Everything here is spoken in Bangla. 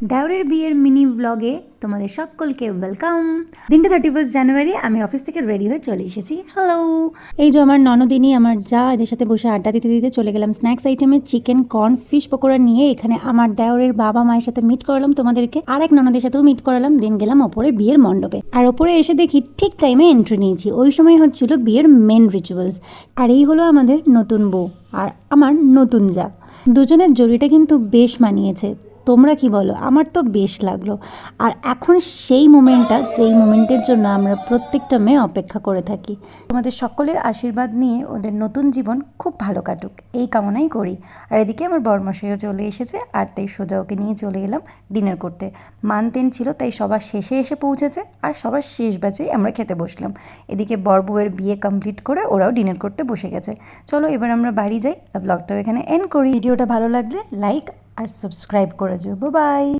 দেওরের বিয়ের মিনি ব্লগে তোমাদের সকলকে ওয়েলকাম। দিনটা 31 জানুয়ারি, আমি অফিস থেকে রেডি হয়ে চলে এসেছি। হ্যালো, এই যে আমার ননদিনী, আমার যা, এদের সাথে বসে আড্ডা দিতে দিতে চলে গেলাম স্ন্যাক্স আইটেমে চিকেন, কর্ন, ফিশ পকোড়া নিয়ে। এখানে আমার দেওরের বাবা মায়ের সাথে মিট করালাম তোমাদেরকে, আর এক ননদের সাথেও মিট করালাম। দিন গেলাম ওপরে বিয়ের মণ্ডপে, আর ওপরে এসে দেখি ঠিক টাইমে এন্ট্রি নিয়েছি। ওই সময় হচ্ছিল বিয়ের মেন রিচুয়ালস। আর এই হলো আমাদের নতুন বউ আর আমার নতুন যা। দুজনের জড়িটা কিন্তু বেশ মানিয়েছে। তোমরা কি বলো? আমার তো বেশ লাগলো। আর এখন সেই মোমেন্টটা, যেই মোমেন্টের জন্য আমরা প্রত্যেকটা মেয়ে অপেক্ষা করে থাকি। তোমাদের সকলের আশীর্বাদ নিয়ে ওদের নতুন জীবন খুব ভালো কাটুক, এই কামনাই করি। আর এদিকে আমার বরমশাইও চলে এসেছে, আর তাই সোজা ওকে নিয়ে চলে এলাম ডিনার করতে। মানতেন ছিল, তাই সবার শেষে এসে পৌঁছেছে, আর সবার শেষ ব্যাচেই আমরা খেতে বসলাম। এদিকে বর বউয়ের বিয়ে কমপ্লিট করে ওরাও ডিনার করতে বসে গেছে। চলো এবার আমরা বাড়ি যাই, ব্লগটাও এখানে এন্ড করি। ভিডিওটা ভালো লাগলে লাইক আর সাবস্ক্রাইব করে যাও। বাই।